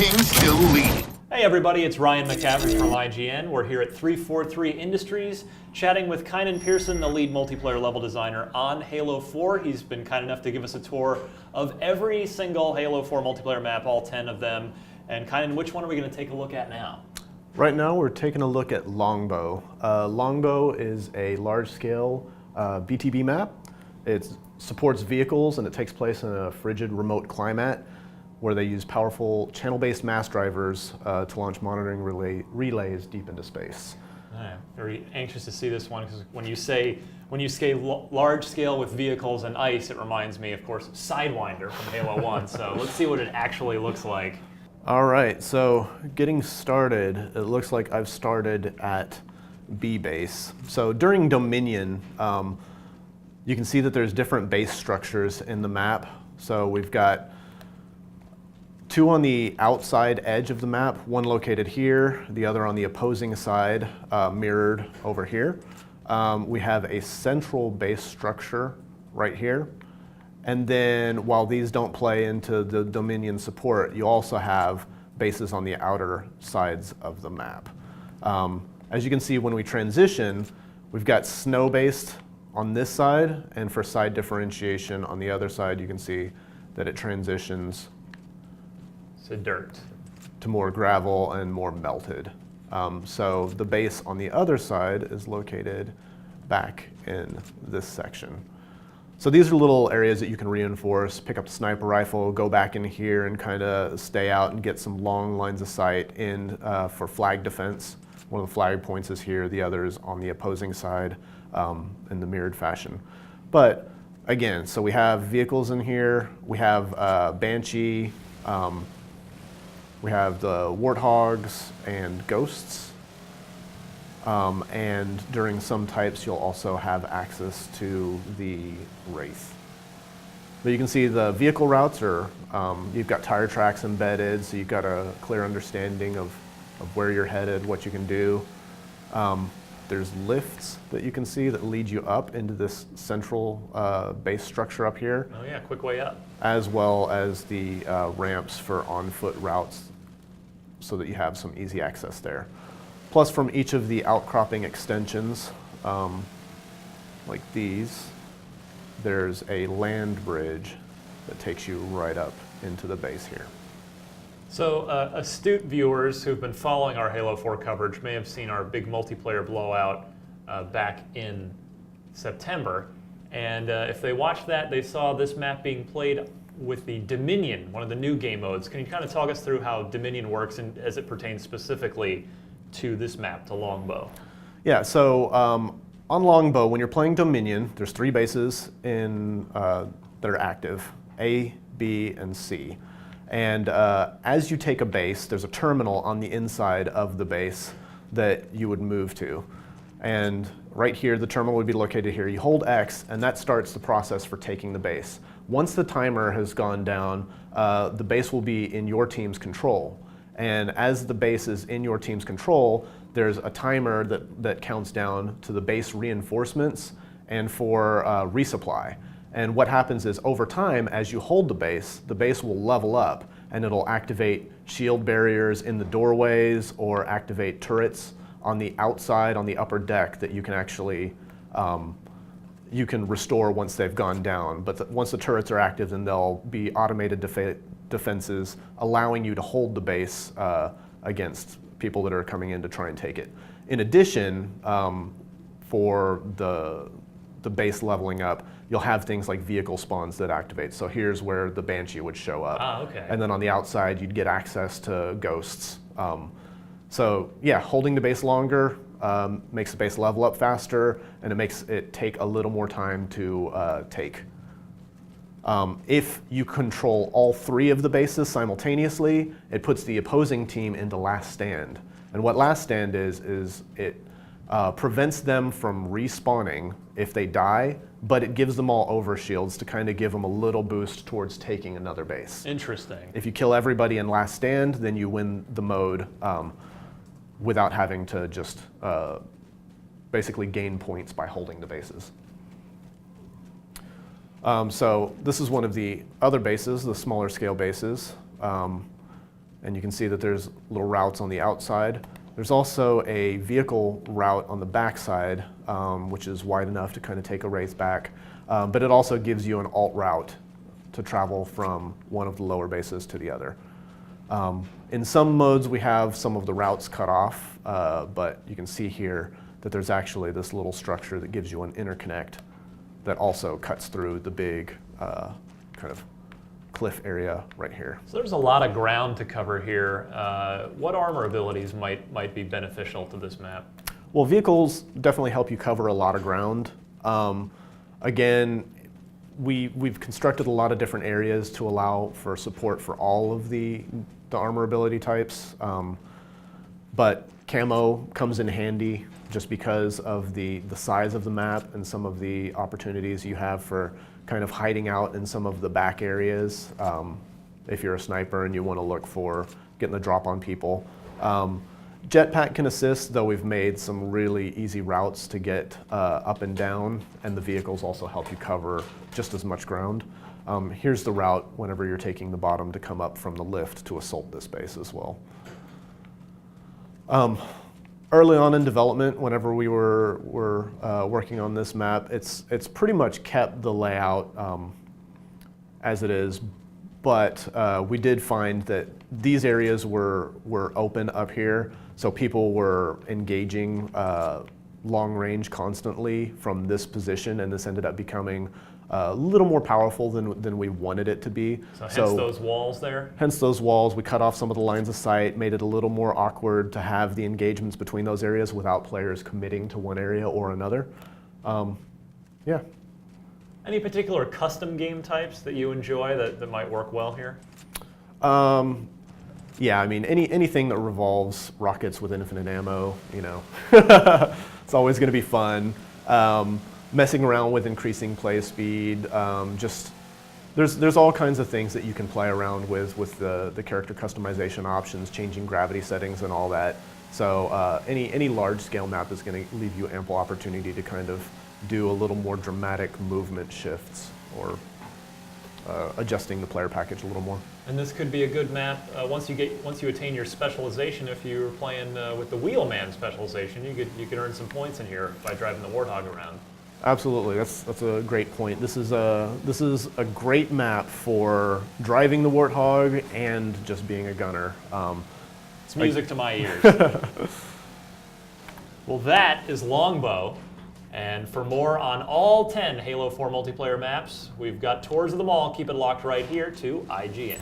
King still leading. Hey everybody, it's Ryan McCavish from IGN. We're here at 343 Industries, chatting with Kynan Pearson, the lead multiplayer level designer on Halo 4. He's been kind enough to give us a tour of every single Halo 4 multiplayer map, all 10 of them. And Kynan, which one are we going to take a look at now? Right now we're taking a look at Longbow. Longbow is a large-scale BTB map. It supports vehicles and it takes place in a frigid remote climate where they use powerful channel-based mass drivers to launch monitoring relays deep into space. I'm very anxious to see this one because when you scale large scale with vehicles and ice, it reminds me, of course, of Sidewinder from Halo 1. So let's see what it actually looks like. All right, so getting started, it looks like I've started at B base. So during Dominion, you can see that there's different base structures in the map. So we've got two on the outside edge of the map, one located here, the other on the opposing side, mirrored over here. We have a central base structure right here. And then while these don't play into the Dominion support, you also have bases on the outer sides of the map. As you can see, when we transition, we've got snow-based on this side, and for side differentiation on the other side, you can see that it transitions to dirt, to more gravel and more melted. So the base on the other side is located back in this section. So these are little areas that you can reinforce, pick up the sniper rifle, go back in here and kind of stay out and get some long lines of sight in for flag defense. One of the flag points is here, the other is on the opposing side in the mirrored fashion. But again, so we have vehicles in here, we have Banshee, we have the Warthogs and Ghosts, and during some types you'll also have access to the Wraith. But you can see the vehicle routes are, you've got tire tracks embedded, so you've got a clear understanding of where you're headed, what you can do. There's lifts that you can see that lead you up into this central base structure up here. Oh yeah, quick way up. As well as the ramps for on-foot routes so that you have some easy access there. Plus from each of the outcropping extensions, like these, there's a land bridge that takes you right up into the base here. So astute viewers who've been following our Halo 4 coverage may have seen our big multiplayer blowout back in September. And if they watched that, they saw this map being played with the Dominion, one of the new game modes. Can you kind of talk us through how Dominion works and as it pertains specifically to this map, to Longbow? Yeah, so on Longbow, when you're playing Dominion, there's three bases that are active, A, B, and C. And as you take a base, there's a terminal on the inside of the base that you would move to. And right here, the terminal would be located here. You hold X, and that starts the process for taking the base. Once the timer has gone down, the base will be in your team's control. And as the base is in your team's control, there's a timer that counts down to the base reinforcements and for resupply. And what happens is over time, as you hold the base will level up and it'll activate shield barriers in the doorways or activate turrets on the outside, on the upper deck that you can actually you can restore once they've gone down. But once the turrets are active, then they'll be automated defenses allowing you to hold the base against people that are coming in to try and take it. In addition, for the base leveling up, you'll have things like vehicle spawns that activate. So here's where the Banshee would show up. Ah, okay. And then on the outside, you'd get access to Ghosts. So yeah, holding the base longer makes the base level up faster, and it makes it take a little more time to take. If you control all three of the bases simultaneously, it puts the opposing team into last stand. And what last stand is it prevents them from respawning if they die, but it gives them all overshields to kind of give them a little boost towards taking another base. Interesting. If you kill everybody in last stand, then you win the mode without having to just basically gain points by holding the bases. So this is one of the other bases, the smaller scale bases. and you can see that there's little routes on the outside. There's also a vehicle route on the backside, which is wide enough to kind of take a race back, but it also gives you an alt route to travel from one of the lower bases to the other. In some modes we have some of the routes cut off, but you can see here that there's actually this little structure that gives you an interconnect that also cuts through the big kind of cliff area right here. So there's a lot of ground to cover here. What armor abilities might be beneficial to this map? Well, vehicles definitely help you cover a lot of ground. Again, we've constructed a lot of different areas to allow for support for all of the armor ability types, but camo comes in handy just because of the size of the map and some of the opportunities you have for kind of hiding out in some of the back areas if you're a sniper and you want to look for getting the drop on people. Jetpack can assist, though we've made some really easy routes to get up and down, and the vehicles also help you cover just as much ground. Here's the route whenever you're taking the bottom to come up from the lift to assault this base as well. Early on in development, whenever we were working on this map, it's pretty much kept the layout as it is, but we did find that these areas were open up here, so people were engaging long range constantly from this position, and this ended up becoming a little more powerful than we wanted it to be. So hence those walls there? Hence those walls. We cut off some of the lines of sight, made it a little more awkward to have the engagements between those areas without players committing to one area or another. Yeah. Any particular custom game types that you enjoy that might work well here? Yeah, I mean, anything that revolves rockets with infinite ammo, you know, it's always going to be fun. Messing around with increasing play speed, just there's all kinds of things that you can play around with the character customization options, changing gravity settings and all that. So any large scale map is going to leave you ample opportunity to kind of do a little more dramatic movement shifts or adjusting the player package a little more. And this could be a good map once you attain your specialization. If you're playing with the wheelman specialization, you could earn some points in here by driving the Warthog around. Absolutely, that's a great point. This is a great map for driving the Warthog and just being a gunner. It's music to my ears. Well, that is Longbow. And for more on all 10 Halo 4 multiplayer maps, we've got tours of them all. Keep it locked right here to IGN.